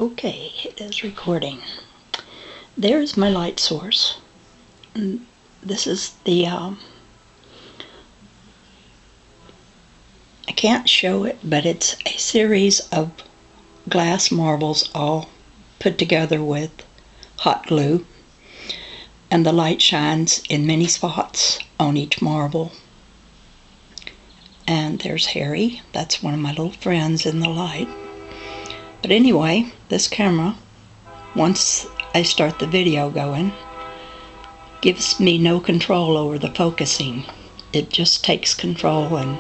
Okay, it is recording. There's my light source. And this is the, I can't show it, but it's a series of glass marbles all put together with hot glue. And the light shines in many spots on each marble. And there's Harry. That's one of my little friends in the light. But anyway, this camera, once I start the video going, gives me no control over the focusing. It just takes control, and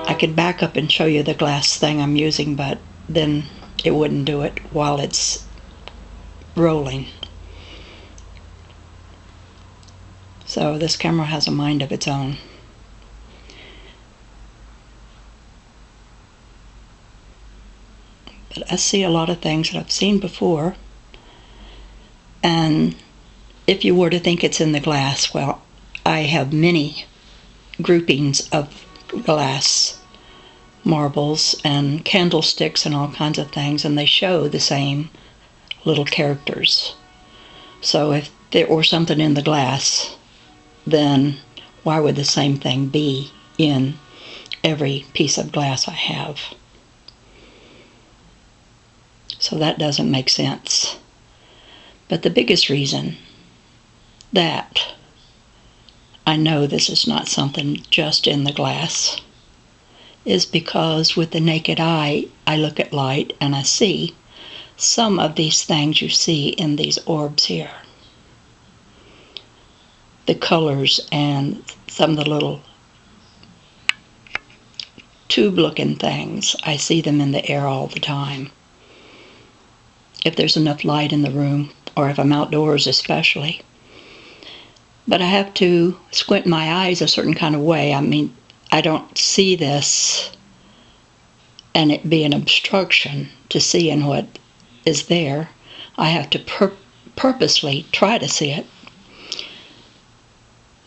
I could back up and show you the glass thing I'm using, but then it wouldn't do it while it's rolling. So this camera has a mind of its own. But I see a lot of things that I've seen before, and if you were to think it's in the glass, well, I have many groupings of glass marbles and candlesticks and all kinds of things, and they show the same little characters. So if there were something in the glass, then why would the same thing be in every piece of glass I have? So that doesn't make sense. But the biggest reason that I know this is not something just in the glass is because with the naked eye, I look at light and I see some of these things you see in these orbs here. The colors and some of the little tube-looking things, I see them in the air all the time. If there's enough light in the room, or if I'm outdoors especially. But I have to squint my eyes a certain kind of way. I mean, I don't see this and it be an obstruction to seeing what is there. I have to purposely try to see it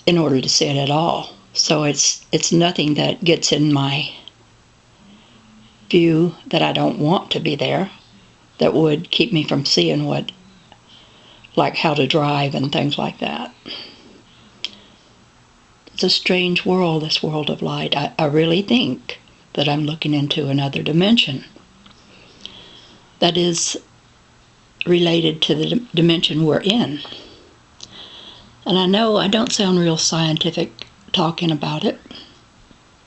in order to see it at all. So it's nothing that gets in my view that I don't want to be there, that would keep me from seeing what, like how to drive and things like that. It's a strange world, this world of light. I really think that I'm looking into another dimension that is related to the dimension we're in. And I know I don't sound real scientific talking about it.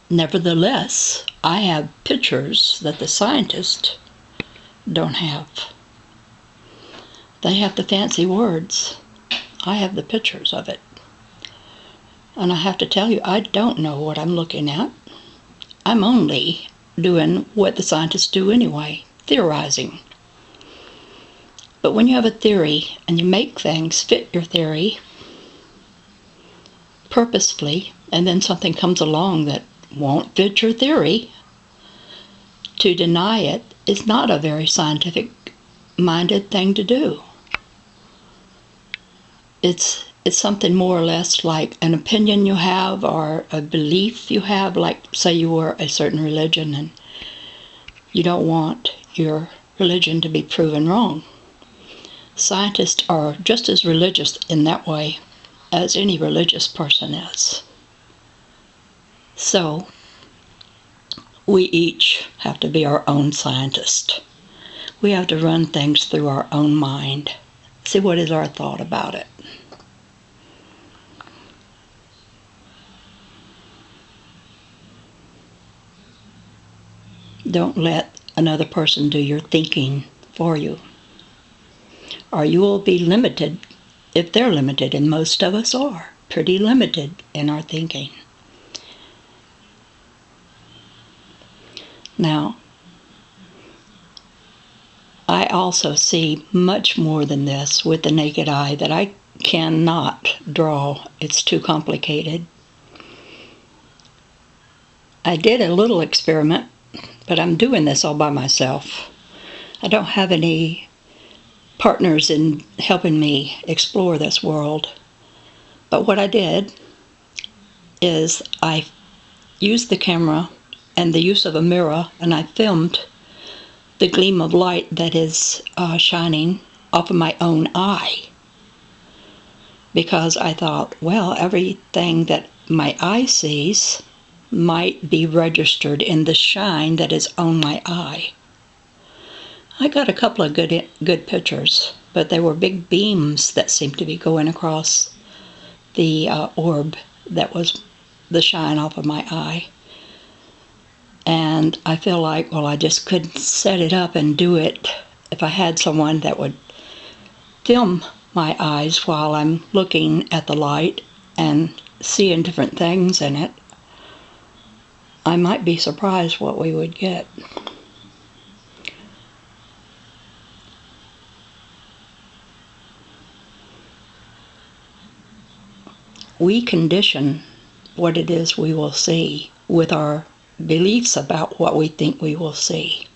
Nevertheless, I have pictures that the scientists don't have. They have the fancy words. I have the pictures of it. And I have to tell you, I don't know what I'm looking at. I'm only doing what the scientists do anyway, theorizing. But when you have a theory and you make things fit your theory purposefully, and then something comes along that won't fit your theory, to deny it is not a very scientific-minded thing to do. It's something more or less like an opinion you have or a belief you have, like say you were a certain religion and you don't want your religion to be proven wrong. Scientists are just as religious in that way as any religious person is. So we each have to be our own scientist. We have to run things through our own mind. See what is our thought about it. Don't let another person do your thinking for you, or you will be limited if they're limited, and most of us are pretty limited in our thinking. Now, I also see much more than this with the naked eye that I cannot draw. It's too complicated. I did a little experiment, but I'm doing this all by myself. I don't have any partners in helping me explore this world. But what I did is I used the camera and the use of a mirror, and I filmed the gleam of light that is shining off of my own eye. Because I thought, well, everything that my eye sees might be registered in the shine that is on my eye. I got a couple of good pictures, but they were big beams that seemed to be going across the orb that was the shine off of my eye. And I feel like, well, I just couldn't set it up and do it if I had someone that would film my eyes while I'm looking at the light and seeing different things in it. I might be surprised what we would get. We condition what it is we will see with our beliefs about what we think we will see.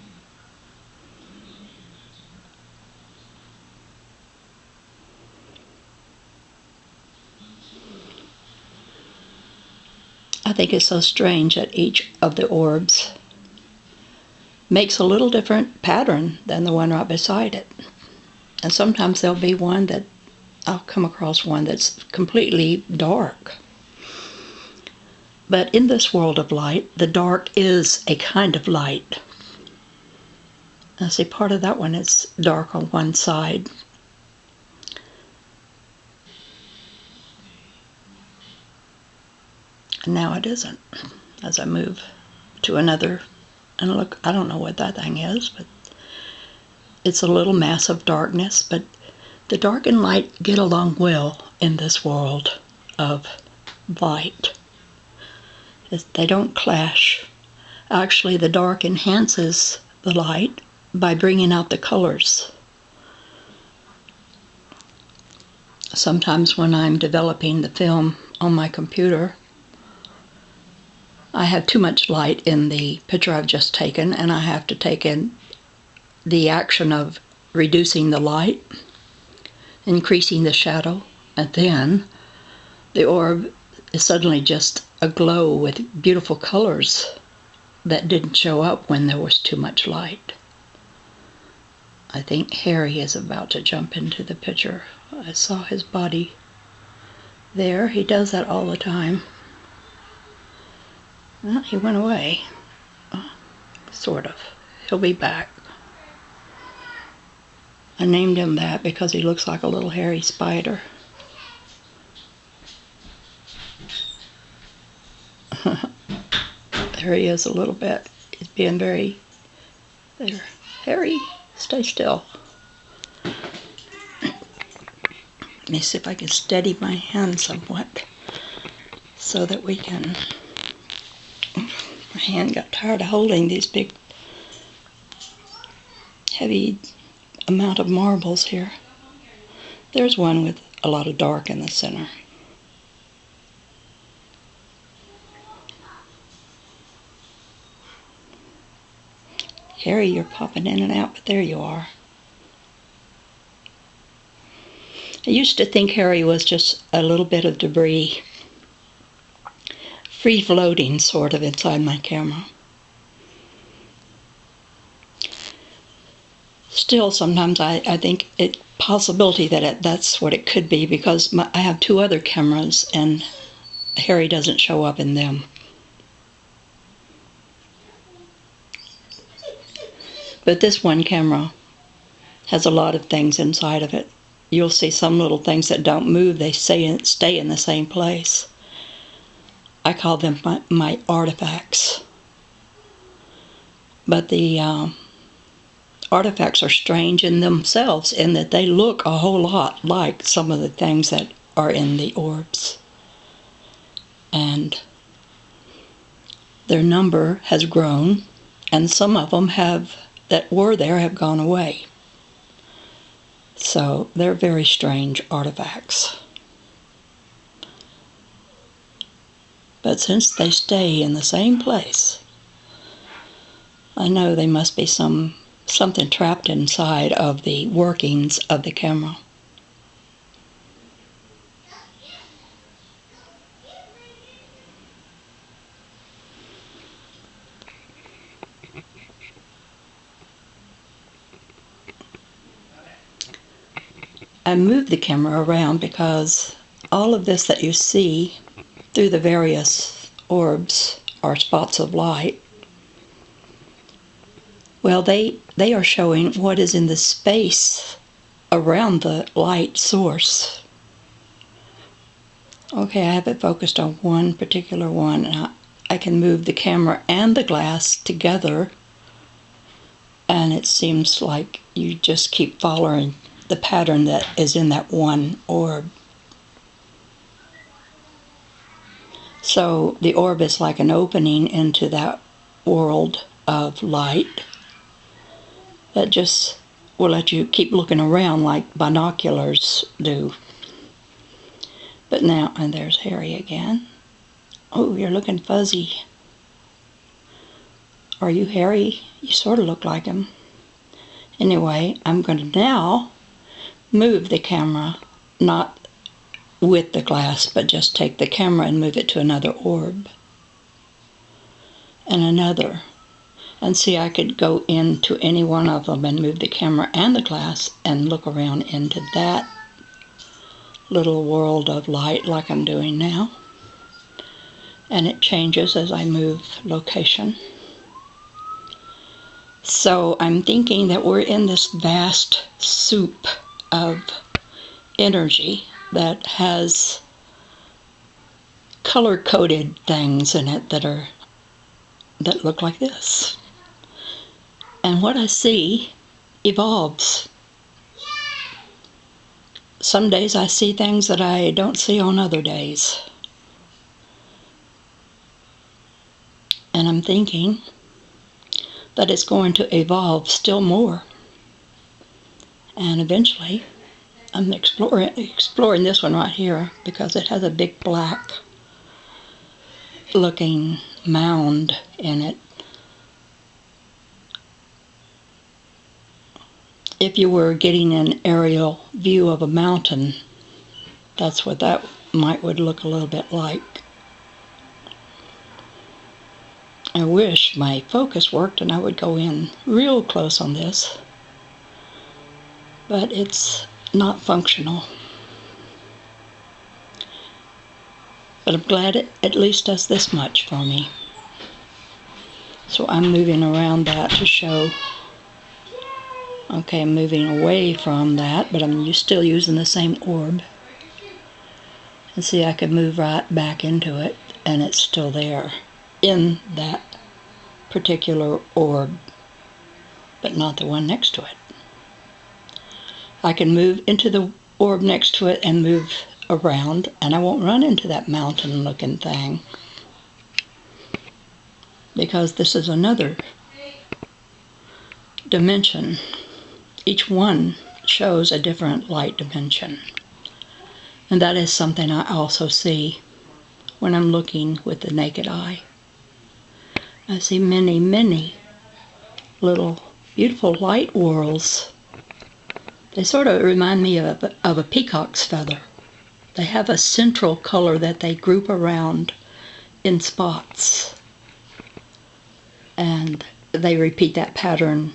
I think it's so strange that each of the orbs makes a little different pattern than the one right beside it. And sometimes there'll be one that I'll come across one that's completely dark. But in this world of light, the dark is a kind of light. Now see, part of that one is dark on one side. And now it isn't, as I move to another. And look, I don't know what that thing is, but it's a little mass of darkness. But the dark and light get along well in this world of light. They don't clash. Actually, the dark enhances the light by bringing out the colors. Sometimes when I'm developing the film on my computer, I have too much light in the picture I've just taken, and I have to take in the action of reducing the light, increasing the shadow, and then the orb is suddenly just aglow with beautiful colors that didn't show up when there was too much light. I think Harry is about to jump into the picture. I saw his body there. He does that all the time. Well, he went away. Sort of. He'll be back. I named him that because he looks like a little hairy spider. There he is a little bit. He's being very... There. Harry, stay still. Let me see if I can steady my hand somewhat so that we can... My hand got tired of holding these big, heavy amount of marbles here. There's one with a lot of dark in the center. Harry, you're popping in and out, but there you are. I used to think Harry was just a little bit of debris, free-floating sort of inside my camera. Still, sometimes I think it's a possibility that that's what it could be, because I have two other cameras and Harry doesn't show up in them. But this one camera has a lot of things inside of it. You'll see some little things that don't move. They stay in the same place. I call them my artifacts. But the artifacts are strange in themselves in that they look a whole lot like some of the things that are in the orbs. And their number has grown, and some of them that were there have gone away. So they're very strange artifacts. But since they stay in the same place, I know they must be something trapped inside of the workings of the camera. I moved the camera around because all of this that you see through the various orbs are spots of light. Well, they are showing what is in the space around the light source. Okay, I have it focused on one particular one, and I can move the camera and the glass together, and it seems like you just keep following the pattern that is in that one orb. So the orb is like an opening into that world of light that just will let you keep looking around like binoculars do. But now, and there's Harry again. Oh, you're looking fuzzy. Are you Harry? You sort of look like him. Anyway, I'm going to now move the camera, not with the glass, but just take the camera and move it to another orb. And another. And see, I could go into any one of them and move the camera and the glass and look around into that little world of light like I'm doing now. And it changes as I move location. So I'm thinking that we're in this vast soup of energy that has color-coded things in it that look like this. And what I see evolves. Some days I see things that I don't see on other days. And I'm thinking that it's going to evolve still more. And eventually, I'm exploring this one right here because it has a big black looking mound in it. If you were getting an aerial view of a mountain, that's what that would look a little bit like. I wish my focus worked and I would go in real close on this, but it's not functional. But I'm glad it at least does this much for me. So I'm moving around that to show. Okay, I'm moving away from that, but I'm still using the same orb. And see, I could move right back into it, and it's still there in that particular orb, but not the one next to it. I can move into the orb next to it and move around, and I won't run into that mountain-looking thing, because this is another dimension. Each one shows a different light dimension. And that is something I also see when I'm looking with the naked eye. I see many, many little beautiful light whorls. They sort of remind me of a peacock's feather. They have a central color that they group around in spots. And they repeat that pattern.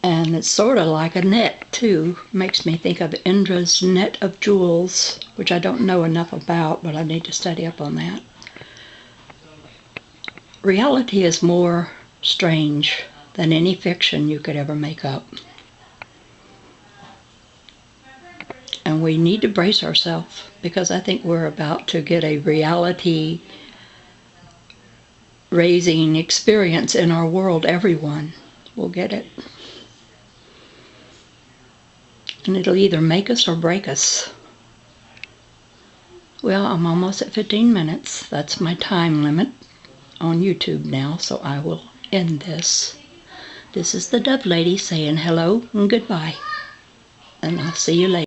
And it's sort of like a net, too. Makes me think of Indra's net of jewels, which I don't know enough about, but I need to study up on that. Reality is more strange than any fiction you could ever make up. And we need to brace ourselves, because I think we're about to get a reality-raising experience in our world. Everyone will get it. And it'll either make us or break us. Well, I'm almost at 15 minutes. That's my time limit on YouTube now, so I will end this. This is the Dove Lady saying hello and goodbye. And I'll see you later.